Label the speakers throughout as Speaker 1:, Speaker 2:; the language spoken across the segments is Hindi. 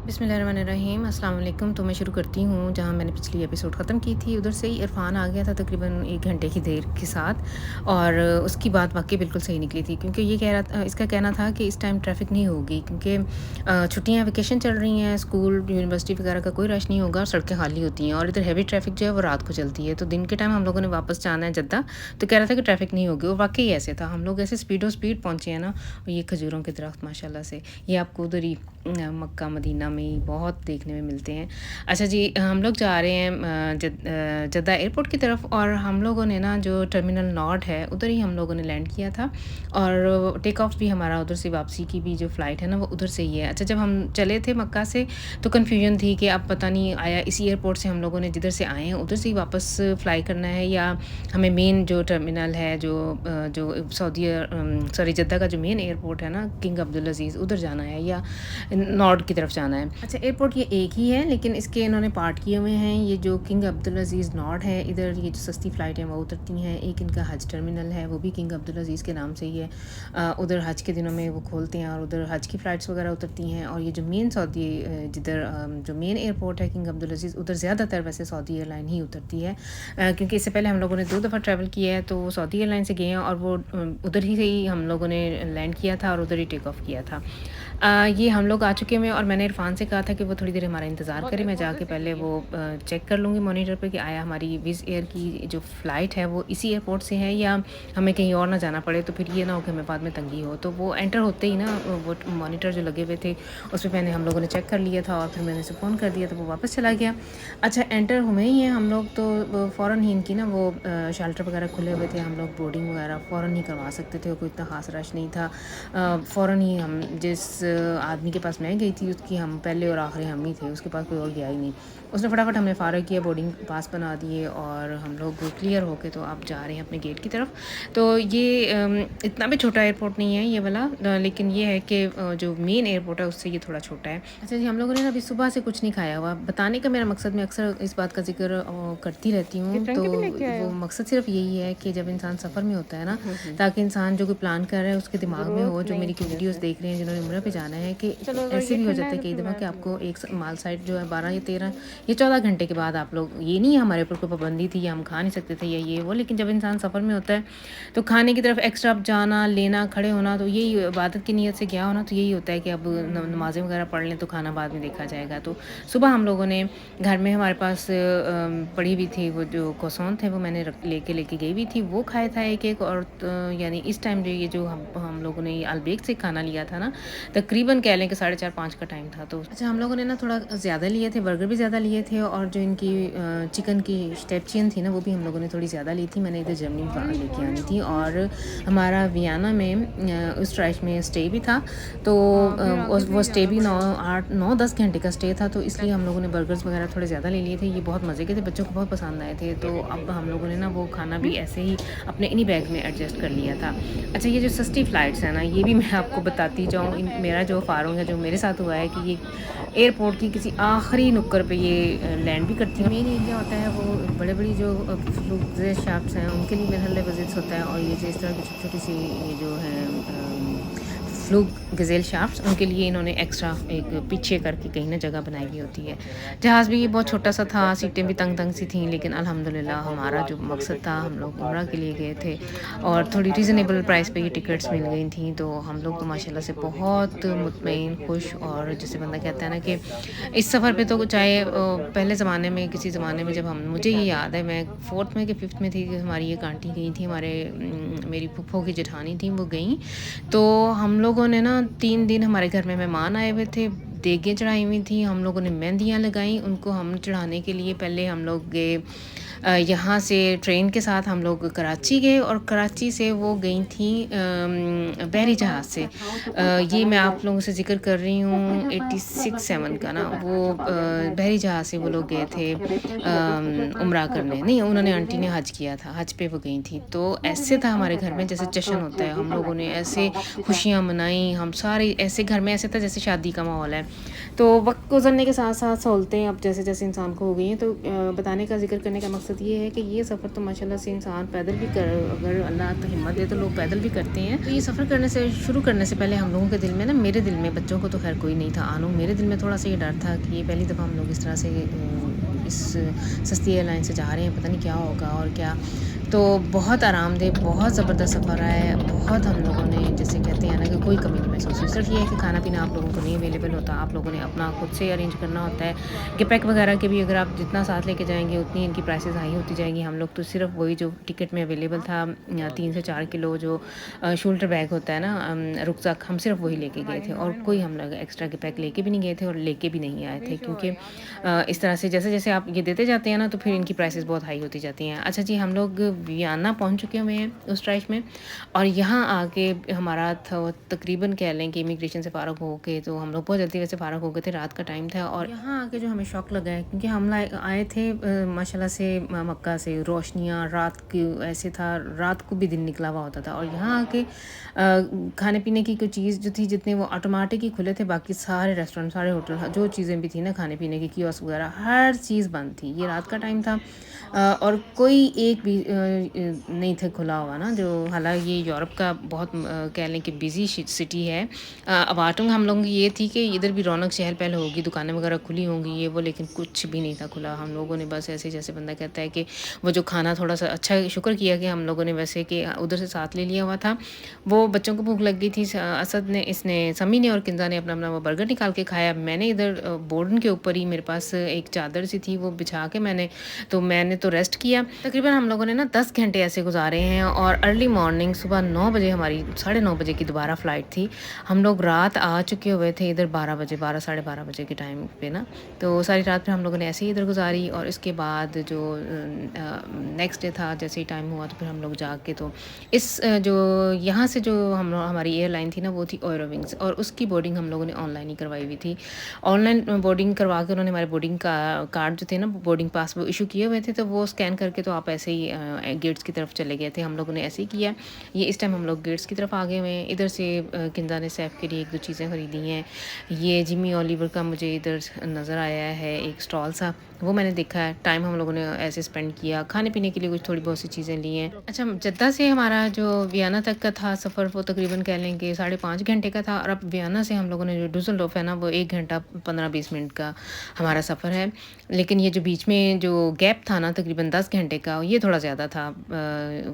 Speaker 1: बिस्मिल्लाहिर्रहमानिर्रहीम अस्सलाम वालेकुम। तो मैं शुरू करती हूँ जहाँ मैंने पिछली एपिसोड ख़त्म की थी। उधर से ही इरफ़ान आ गया था तकरीबन 1 घंटे की देर के साथ और उसकी बात वाक़ई बिल्कुल सही निकली थी क्योंकि ये कह रहा था, इसका कहना था कि इस टाइम ट्रैफ़िक नहीं होगी क्योंकि छुट्टियाँ वेकेशन चल रही हैं, स्कूल यूनिवर्सिटी वगैरह का कोई रश नहीं होगा और सड़कें खाली होती हैं और इधर हेवी ट्रैफ़िक जो है वो रात को चलती है। तो दिन के टाइम हम लोगों ने वापस जाना है जद्दा, तो कह रहा था कि ट्रैफ़िक नहीं होगी और वाक़ई ऐसे था। हम लोग ऐसे स्पीडो स्पीड पहुँचे हैं ना, और ये खजूरों के दरख्त माशाल्लाह से ये आपको उधर ही मक्का मदीना में ही बहुत देखने में मिलते हैं। अच्छा जी, हम लोग जा रहे हैं जद्दा एयरपोर्ट की तरफ और हम लोगों ने ना जो टर्मिनल नॉट है उधर ही हम लोगों ने लैंड किया था और टेक ऑफ भी हमारा उधर से, वापसी की भी जो फ़्लाइट है ना वो उधर से ही है। अच्छा, जब हम चले थे मक्का से तो कन्फ्यूजन थी कि अब पता नहीं आया इसी एयरपोर्ट से हम लोगों ने जिधर से आए हैं उधर से ही वापस फ़्लाई करना है या हमें मेन जो टर्मिनल है जो सॉरी जद्दा का जो मेन एयरपोर्ट है ना किंग अब्दुल अज़ीज़ उधर जाना है या नॉर्थ की तरफ जाना है। अच्छा, एयरपोर्ट ये एक ही है लेकिन इसके इन्होंने पार्ट किए हुए हैं। ये जो किंग अब्दुल अज़ीज़ नॉर्थ है, इधर ये जो सस्ती फ़्लाइट है वो उतरती हैं। एक इनका हज टर्मिनल है, वो भी किंग अब्दुल अज़ीज़ के नाम से ही है। उधर हज के दिनों में वो खोलते हैं और उधर हज की फ़्लाइट्स वगैरह उतरती हैं। और ये जो मेन सऊदी जिधर जो मेन एयरपोर्ट है किंग अब्दुल अज़ीज़, उधर ज़्यादातर वैसे सऊदी एयरलाइन ही उतरती है क्योंकि इससे पहले हम लोगों ने 2 दफ़ा ट्रैवल किया है तो सऊदी एयरलाइन से गए हैं और वो उधर ही से ही हम लोगों ने लैंड किया था और उधर ही टेक ऑफ किया था। ये हम लोग आ चुके हैं और मैंने इरफ़ान से कहा था कि वो थोड़ी देर हमारा इंतज़ार करे, मैं जाके पहले वो चेक कर लूँगी मॉनिटर पे कि आया हमारी विज़ एयर की जो फ़्लाइट है वो इसी एयरपोर्ट से है या हमें कहीं और ना जाना पड़े, तो फिर ये ना हो कि हमें बाद में तंगी हो। तो वो एंटर होते ही ना वो मॉनिटर जो लगे हुए थे उस पे मैंने हम लोगों ने चेक कर लिया था और फिर मैंने उसे फ़ोन कर दिया तो वो वापस चला गया। अच्छा, एंटर हुए ही हैं हम लोग तो फ़ौरन ही इनकी ना वो शेल्टर वगैरह खुले हुए थे, हम लोग बोर्डिंग वगैरह फ़ौरन ही करवा सकते थे, कोई इतना ख़ास रश नहीं था। फ़ौरन ही हम जिस आदमी के पास मैं गई थी उसकी हम पहले और आखिरी हम ही थे, उसके पास कोई और गया ही नहीं। उसने फटाफट हमें फ़ारग किया, बोर्डिंग पास बना दिए और हम लोग क्लियर होके तो अब जा रहे हैं अपने गेट की तरफ। तो ये इतना भी छोटा एयरपोर्ट नहीं है ये वाला, लेकिन ये है कि जो मेन एयरपोर्ट है उससे ये थोड़ा छोटा है। अच्छा जी, हम लोगों ने ना अभी सुबह से कुछ नहीं खाया हुआ। बताने का मेरा मकसद, मैं अक्सर इस बात का ज़िक्र करती रहती हूँ, तो वो मकसद सिर्फ यही है कि जब इंसान सफ़र में होता है ना, ताकि इंसान जो कोई प्लान कर रहा है उसके दिमाग में हो, जो मेरी वीडियोस देख रहे हैं जिन्होंने उम्रा पे जाना है, कि ऐसे भी हो जाता है कई दफ़ा कि आपको एक माल साइड जो है 12 या 13 या 14 घंटे के बाद आप लोग, ये नहीं है हमारे ऊपर कोई पाबंदी थी या हम खा नहीं सकते थे या ये वो, लेकिन जब इंसान सफ़र में होता है तो खाने की तरफ एक्स्ट्रा जाना, लेना, खड़े होना, तो यही इबादत की नीयत से गया होना, तो यही होता है कि अब नमाज़ें वगैरह पढ़ लें तो खाना बाद में देखा जाएगा। तो सुबह हम लोगों ने घर में हमारे पास पड़ी हुई थी वो जो croissant थे, वो मैंने लेके गई हुई थी, वो खाया था एक-एक। और यानी इस टाइम जो ये जो हम लोगों ने अलबेक से खाना लिया था ना, तकरीबन कह लें कि 4:30-5 का टाइम था। तो अच्छा, हम लोगों ने ना थोड़ा ज़्यादा लिए थे, बर्गर भी ज़्यादा लिए थे और जो इनकी चिकन की स्टेपचियन थी ना वो भी हम लोगों ने थोड़ी ज़्यादा ली थी। मैंने इधर जर्मनी में लेके आनी थी और हमारा वियना में उस ट्राइश में स्टे भी था, तो वो स्टे भी 9-10 घंटे का स्टे था, तो इसलिए हम लोगों ने बर्गर्स वगैरह थोड़े ज़्यादा ले लिए थे। ये बहुत मज़े के थे, बच्चों को बहुत पसंद आए थे, तो अब हम लोगों ने ना वो खाना भी ऐसे ही अपने इन्हीं बैग में एडजस्ट कर लिया था। अच्छा, ये जो सस्ती फ़्लाइट्स हैं ना, ये भी मैं आपको बताती जाऊँ, मेरा जो फ़ारूक है, जो मेरे साथ हुआ है कि ये एयरपोर्ट की किसी आखिरी नुक्कड़ पे ये लैंड भी करती है। मेन एरिया होता है वो बड़े-बड़ी जो फ्लूज़ शाफ्ट्स हैं उनके लिए मेरे ख्याल विज़िट्स होता है, और ये जो इस तरह की छोटी-छोटी सी ये जो है फ्लूक गज़ेल शाफ्ट्स, उनके लिए इन्होंने एक्स्ट्रा एक पीछे करके कहीं ना जगह बनाई हुई होती है। जहाज़ भी बहुत छोटा सा था, सीटें भी तंग-तंग सी थीं, लेकिन अल्हम्दुलिल्लाह हमारा जो मकसद था, हम लोग उम्रा के लिए गए थे और थोड़ी रीज़नेबल प्राइस पे ये टिकट्स मिल गई थी, तो हम लोग तो माशाल्लाह से बहुत मुतमईन, खुश, और जैसे बंदा कहता है ना कि इस सफ़र पे तो चाहे पहले ज़माने में, किसी ज़माने में जब हम, मुझे ये याद है मैं 4th में कि 5th में थी कि हमारी एक आंटी गई थी, मेरी फूफो की जेठानी थी, वो गईं, तो हम लोगों ने ना 3 दिन हमारे घर में मेहमान आए हुए थे, देगें चढ़ाई हुई थी, हम लोगों ने मेहंदियाँ लगाई उनको हम चढ़ाने के लिए। पहले हम लोग गए यहाँ से ट्रेन के साथ हम लोग कराची गए और कराची से वो गई थी बहरी जहाज़ से। ये मैं आप लोगों से ज़िक्र कर रही हूँ 86-7 का ना, वो बहरी जहाज़ से वो लोग गए थे उम्रा करने, नहीं, उन्होंने, आंटी ने हज किया था, हज पे वो गई थी। तो ऐसे था हमारे घर में जैसे जश्न होता है, हम लोगों ने ऐसे खुशियाँ मनाई, हम सारे ऐसे, घर में ऐसे था जैसे शादी का माहौल है। तो वक्त गुजरने के साथ साथ सहूलतें अब जैसे जैसे इंसान को हो गई हैं, तो बताने का जिक्र करने का मकसद ये है कि ये सफ़र तो माशाल्लाह से इंसान पैदल भी कर, अगर अल्लाह तो हिम्मत दे तो लोग पैदल भी करते हैं। तो ये सफ़र करने से शुरू करने से पहले हम लोगों के दिल में ना, मेरे दिल में, बच्चों को तो खैर कोई नहीं था आनू, मेरे दिल में थोड़ा सा ये डर था कि ये पहली दफ़ा हम लोग इस तरह से इस सस्ती एयरलाइन से जा रहे हैं, पता नहीं क्या होगा और क्या। तो बहुत आरामदेह, बहुत ज़बरदस्त सफ़र रहा है। बहुत हम लोगों ने, जैसे कहते हैं ना, कि कोई कमी नहीं महसूस हुई। सिर्फ ये है कि खाना पीना आप लोगों को नहीं अवेलेबल होता, आप लोगों ने अपना खुद से अरेंज करना होता है। पैक वगैरह के भी अगर आप जितना साथ लेके जाएंगे उतनी इनकी प्राइसेस हाई होती जाएंगी। हम लोग तो सिर्फ वही जो टिकट में अवेलेबल था, 3 से 4 किलो जो शोल्डर बैग होता है ना, रुकसाक, हम सिर्फ वही लेके गए थे और कोई हम लोग एक्स्ट्रा के पैक लेके भी नहीं गए थे और लेके भी नहीं आए थे, क्योंकि इस तरह से जैसे जैसे आप ये देते जाते हैं ना, तो फिर इनकी प्राइसेस बहुत हाई होती जाती हैं। अच्छा जी, हम लोग वियना पहुंच चुके हुए हैं उस ट्राइश में, और यहाँ आके हमारा तकरीबन कह लें कि इमिग्रेशन से फ़ारग हो के, तो हम लोग बहुत जल्दी वैसे फ़ारग हो गए थे, रात का टाइम था। और यहाँ आके जो हमें शौक लगा है, क्योंकि हम आए थे माशाल्लाह से मक्का से, रोशनियाँ रात की ऐसे था, रात को भी दिन निकला हुआ होता था। और यहाँ आके खाने पीने की कोई चीज़ जो थी, जितने वो ऑटोमेटिक ही खुले थे, बाकी सारे रेस्टोरेंट, सारे होटल, जो चीज़ें भी थी ना खाने पीने की, कियोस्क वगैरह, हर चीज़ बंद थी। ये रात का टाइम था और कोई एक भी नहीं थे खुला हुआ ना, जो हालांकि ये यूरोप का बहुत कह लें कि बिज़ी सिटी है। अवाटुंग हम लोगों की ये थी कि इधर भी रौनक चहल पहल होगी, दुकानें वगैरह खुली होंगी ये वो, लेकिन कुछ भी नहीं था खुला। हम लोगों ने बस ऐसे, जैसे बंदा कहता है कि वो जो खाना थोड़ा सा अच्छा, शुक्र किया कि हम लोगों ने वैसे कि उधर से साथ ले लिया हुआ था। वो बच्चों को भूख लग गई थी, असद ने, इसने, समी ने और किंजा ने अपना अपना वो बर्गर निकाल के खाया। मैंने इधर बोर्डन के ऊपर ही मेरे पास एक चादर सी थी, वो बिछा के मैंने तो रेस्ट किया। तकरीबन हम लोगों ने ना 10 घंटे ऐसे गुजारे हैं। और अर्ली मॉर्निंग सुबह 9 बजे, हमारी 9:30 बजे की दोबारा फ़्लाइट थी। हम लोग रात आ चुके हुए थे इधर 12 बजे, 12 साढ़े 12 बजे के टाइम पे ना। तो सारी रात फिर हम लोगों ने ऐसे ही इधर गुजारी। और इसके बाद जो नेक्स्ट डे था, जैसे ही टाइम हुआ तो फिर हम लोग जाके, तो इस जो यहाँ से जो हमारी एयरलाइन थी ना, वो थी एयरोविंग्स, और उसकी बोर्डिंग हम लोगों ने ऑनलाइन ही करवाई हुई थी। ऑनलाइन बोर्डिंग करवा के उन्होंने हमारे बोर्डिंग का कार्ड जो थे ना, बोर्डिंग पास, वो इशू किए हुए थे, तो वो स्कैन करके तो आप ऐसे ही गेट्स की तरफ चले गए थे। हम लोगों ने ऐसे ही किया। ये इस टाइम हम लोग गेट्स की तरफ आ गए हुए हैं। इधर से किंजा ने सैफ के लिए 1-2 चीज़ें ख़रीदी हैं। ये जिमी ओलिवर का मुझे इधर नज़र आया है एक स्टॉल सा, वो मैंने देखा है। टाइम हम लोगों ने ऐसे स्पेंड किया, खाने पीने के लिए कुछ थोड़ी बहुत सी चीज़ें ली हैं। अच्छा, जद्दा से हमारा जो वियना तक का था सफ़र, वो तकरीबन कह लें कि 5.5 घंटे का था। और अब वियना से हम लोगों ने, जो डुसलडोर्फ है ना, वो 1 घंटा 15-20 मिनट का हमारा सफ़र है। लेकिन ये जो बीच में जो गैप था ना, तकरीबन 10 घंटे का, ये थोड़ा ज़्यादा था।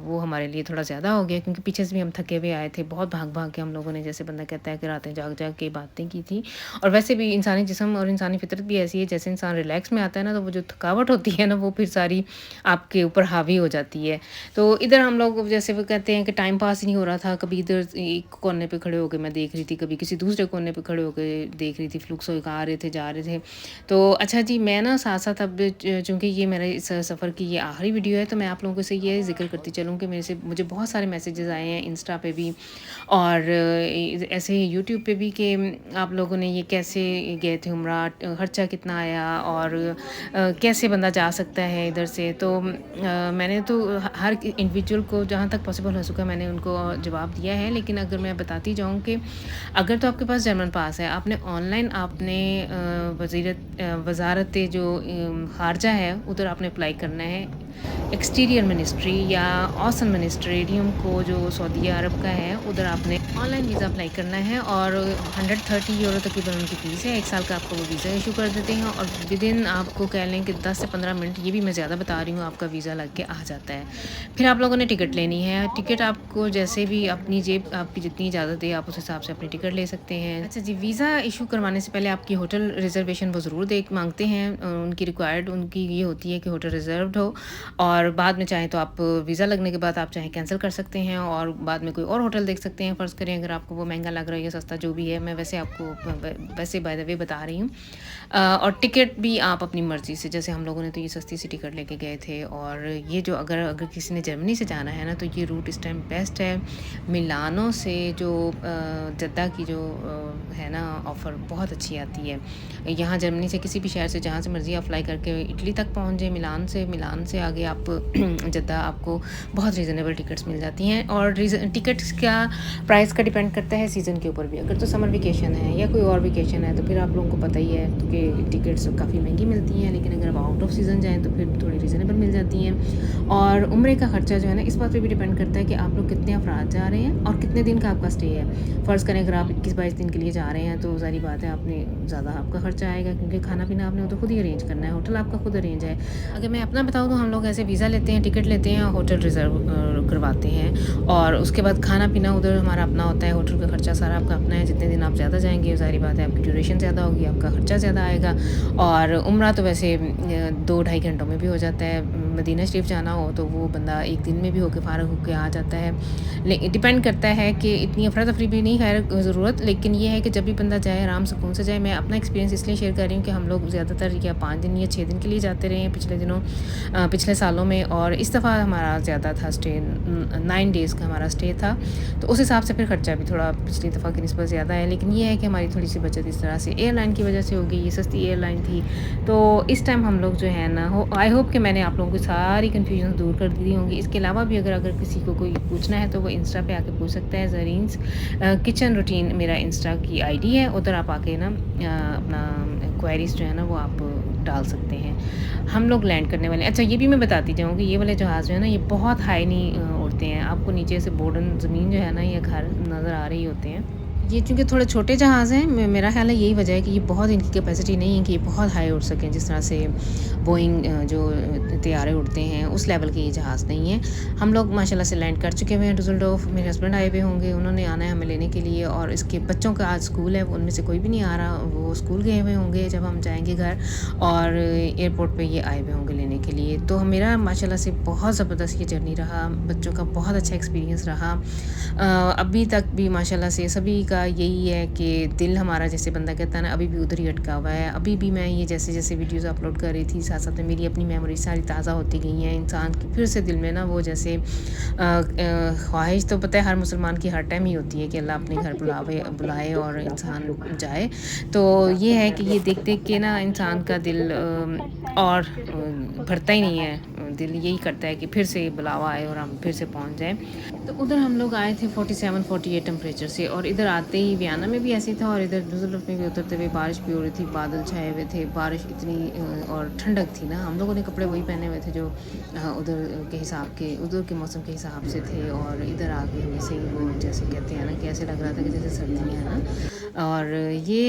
Speaker 1: वो हमारे लिए थोड़ा ज़्यादा हो गया, क्योंकि पीछे से भी हम थके हुए आए थे। बहुत भाग भाग के हम लोगों ने, जैसे बंदा कहता है कि रातें जाग जाग के बातें की थी। और वैसे भी इंसानी जिस्म और इंसानी फितरत भी ऐसी है, जैसे इंसान रिलैक्स में आता है ना, तो वो जो थकावट होती है ना, वो फिर सारी आपके ऊपर हावी हो जाती है। तो इधर हम लोग, जैसे वो कहते हैं कि टाइम पास ही नहीं हो रहा था। कभी इधर एक कोने पे खड़े होकर मैं देख रही थी, कभी किसी दूसरे कोने पे खड़े होकर देख रही थी। फ्लुक्स आ रहे थे, जा रहे थे। तो अच्छा जी, मैं ना साथ साथ अब, चूँकि ये मेरे इस सफ़र की ये आखिरी वीडियो है, तो मैं आप लोगों से ये ज़िक्र करती चलूँ कि मुझे बहुत सारे मैसेजेस आए हैं इंस्टा पे भी और ऐसे ही यूट्यूब पे भी, कि आप लोगों ने ये कैसे गए थे उम्रा, खर्चा कितना आया और कैसे बंदा जा सकता है इधर से। तो मैंने तो हर इंडिविजुअल को जहाँ तक पॉसिबल हो सका मैंने उनको जवाब दिया है। लेकिन अगर मैं बताती जाऊँ कि अगर तो आपके पास जर्मन पास है, आपने ऑनलाइन आपने वजारत जो खारजा है उधर आपने अप्लाई करना है। एक्सटीरियर मिनिस्ट्री या औसन मिनिस्ट्रेडियम को, जो सऊदी अरब का है, उधर आपने ऑनलाइन वीज़ा अप्लाई करना है। और 130 यूरो तकरीबन उनकी फ़ीस है। 1 साल का आपको वो वीज़ा इशू कर देते हैं और विदिन आपको कह लें कि 10 से 15 मिनट, ये भी मैं ज़्यादा बता रही हूँ, आपका वीज़ा लग के आ जाता है। फिर आप लोगों ने टिकट लेनी है। टिकट आपको जैसे भी अपनी जेब आपकी जितनी इजाज़त दे, आप उस हिसाब से अपनी टिकट ले सकते हैं। अच्छा जी, वीज़ा इशू करवाने से पहले आपकी होटल रिजर्वेशन वो ज़रूर मांगते हैं। उनकी रिक्वायर्ड उनकी ये होती है कि होटल रिजर्व्ड हो, और बाद में चाहें तो आप वीज़ा लगने के बाद आप चाहें कैंसिल कर सकते हैं और बाद में कोई और होटल देख सकते हैं। फ़र्ज़ करें अगर आपको वो महंगा लग रहा है या सस्ता, जो भी है, मैं वैसे आपको वैसे बाय द वे बता रही हूँ। और टिकट भी आप अपनी मर्ज़ी से, जैसे हम लोगों ने तो ये सस्ती सी टिकट लेके गए थे। और ये जो अगर किसी ने जर्मनी से जाना है ना, तो ये रूट इस टाइम बेस्ट है। मिलानो से जो जद्दा की जो है ना ऑफ़र बहुत अच्छी आती है। यहाँ जर्मनी से किसी भी शहर से, जहाँ से मर्ज़ी आप फ्लाई करके इटली तक पहुँच जाए, मिलान से आगे आप जद्दा आपको बहुत रीज़नेबल टिकट्स मिल जाती हैं। और टिकट्स का प्राइस का डिपेंड करता है सीज़न के ऊपर भी। अगर तो समर वेकेशन है या कोई और वेकेशन है तो फिर आप लोगों को पता ही है कि टिकट्स काफ़ी महंगी मिलती हैं, लेकिन अगर आप आउट ऑफ सीज़न जाएँ तो फिर थोड़ी रीज़नेबल मिल जाती हैं। और उम्रे का ख़र्चा जो है ना, इस बात पे भी डिपेंड करता है कि आप लोग कितने अफराद जा रहे हैं और कितने दिन का आपका स्टे है। फ़र्ज़ करें अगर आप 21-22 दिन के लिए जा रहे हैं तो ज़ाहिर बात है आपने ज़्यादा आपका ख़र्चा आएगा, क्योंकि खाना पीना आपने तो खुद ही अरेंज करना है, होटल आपका खुद अरेंज है। अगर मैं अपना बताऊँ तो हम लोग ऐसे वीज़ा लेते हैं, टिकट लेते हैं, होटल रिज़र्व करवाते हैं और उसके बाद खाना पीना उधर हमारा अपना होता है। होटल का ख़र्चा सारा आपका अपना है। जितने दिन आप ज़्यादा जाएँगे ज़ाहिर बात है आपकी ड्यूरेशन ज़्यादा होगी, आपका ख़र्चा ज़्यादा आएगा। और उम्रा तो वैसे 2 ढाई घंटों में भी हो जाता है। मदीना शरीफ जाना हो तो वो बंदा 1 दिन में भी होके फ़ारग होके आ जाता है। डिपेंड करता है कि इतनी अफरा-तफरी भी नहीं है ज़रूरत, लेकिन ये है कि जब भी बंदा जाए आराम सुकून से जाए। मैं अपना एक्सपीरियंस इसलिए शेयर कर रही हूँ कि हम लोग ज़्यादातर या 5 दिन या 6 दिन के लिए जाते रहे हैं पिछले दिनों, पिछले सालों में। और इस दफ़ा हमारा ज़्यादा था स्टे, 9 डेज़ का हमारा स्टे था। तो उस हिसाब से फिर ख़र्चा भी थोड़ा पिछली दफ़ा की निस्बत ज़्यादा है, लेकिन ये है कि हमारी थोड़ी-सी बचत इस तरह से एयरलाइन की वजह से हो गई। ये सस्ती एयरलाइन थी। तो इस टाइम हम लोग जो है ना, आई होप कि मैंने आप लोगों की सारी कन्फ्यूजन दूर कर दी होंगी। इसके अलावा भी अगर किसी को कोई पूछना है तो वो इंस्टा पे आके पूछ सकता है। ज़रीन्स किचन रूटीन मेरा इंस्टा की आईडी है, उधर आप आके ना अपना क्वेरीज जो है ना वो आप डाल सकते हैं। हम लोग लैंड करने वाले हैं। अच्छा, ये भी मैं बताती जाऊँ कि ये वाले जहाज़ जो है ना ये बहुत हाई नहीं उड़ते हैं। आपको नीचे से बोर्डन ज़मीन जो है ना, ये घर नज़र आ रही होते हैं। ये चूँकि थोड़े छोटे जहाज़ हैं, मेरा ख़्याल है यही वजह है कि ये बहुत, इनकी कैपेसिटी नहीं है कि ये बहुत हाई उड़ सकें। जिस तरह से बोइंग जो तैयारे उड़ते हैं उस लेवल के ये जहाज़ नहीं है। हम लोग माशाल्लाह से लैंड कर चुके हुए हैं डुसलडोर्फ। मेरे हस्बैंड आए हुए होंगे, उन्होंने आना है हमें लेने के लिए। और इसके बच्चों का आज स्कूल है, उनमें से कोई भी नहीं आ रहा, वो स्कूल गए हुए होंगे जब हम जाएँगे घर। और एयरपोर्ट पे ये आए हुए होंगे लेने के लिए। तो मेरा माशाल्लाह से बहुत ज़बरदस्त ये जर्नी रहा, बच्चों का बहुत अच्छा एक्सपीरियंस रहा। अभी तक भी माशाल्लाह से सभी का यही है कि दिल हमारा, जैसे बंदा कहता है ना, अभी भी उधर ही अटका हुआ है। अभी भी मैं ये जैसे-जैसे वीडियोज़ अपलोड कर रही थी, साथ-साथ में मेरी अपनी मेमोरीज़ सारी ताज़ा होती गई हैं। इंसान की फिर से दिल में ना वो जैसे ख्वाहिश तो पता है हर मुसलमान की हर टाइम ही होती है कि अल्लाह अपने घर बुलाए और इंसान जाए। तो ये है कि ये देख-देख के ना इंसान का दिल और भरता ही नहीं है। दिल यही करता है कि फिर से बुलावा आए और हम फिर से पहुँच जाएँ। तो उधर हम लोग आए थे 47-48 टेम्परेचर से, और इधर आते ही वियना में भी ऐसे ही था, और इधर डुससेल्डोर्फ में भी उतरते हुए बारिश भी हो रही थी, बादल छाए हुए थे, बारिश इतनी और ठंडक थी ना। हम लोगों ने कपड़े वही पहने हुए थे जो उधर के हिसाब के, उधर के मौसम के हिसाब से थे। और इधर आके वैसे ही वो जैसे कहते हैं ना कि ऐसे लग रहा था कि जैसे सर्दियाँ हैं ना। और ये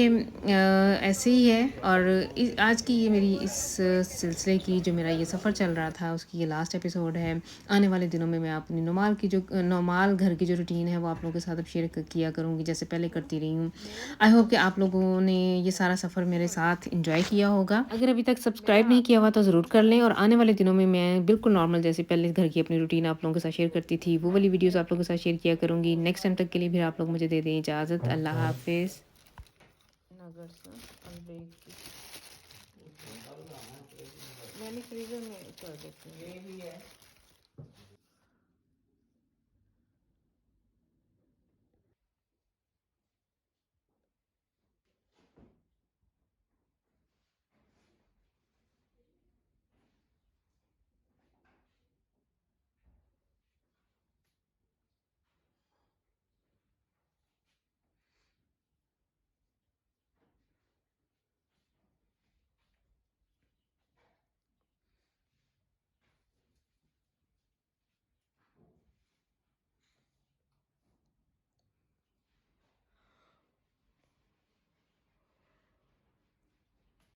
Speaker 1: ऐसे ही है। और आज की ये मेरी इस सिलसिले की जो मेरा ये सफ़र चल रहा था उसकी ये लास्ट एपिसोड है। आने वाले दिनों में मैं अपनी नॉर्मल घर की जो रूटीन है वो आप लोगों के साथ अब शेयर किया करूँगी, जैसे पहले करती रही हूँ। आई होप कि आप लोगों ने ये सारा सफ़र मेरे साथ इंजॉय किया होगा। अगर अभी तक सब्सक्राइब नहीं किया हुआ तो ज़रूर कर लें। और आने वाले दिनों में मैं बिल्कुल नॉर्मल जैसे पहले घर की अपनी रूटीन आप लोगों के साथ शेयर करती थी, वो वाली वीडियोज़ आप लोगों के साथ शेयर किया करूँगी। नेक्स्ट टाइम तक के लिए फिर आप लोग मुझे दे दें इजाज़त। अल्लाह हाफिज़। मैंने फ्रीज़र में कर देती हूँ।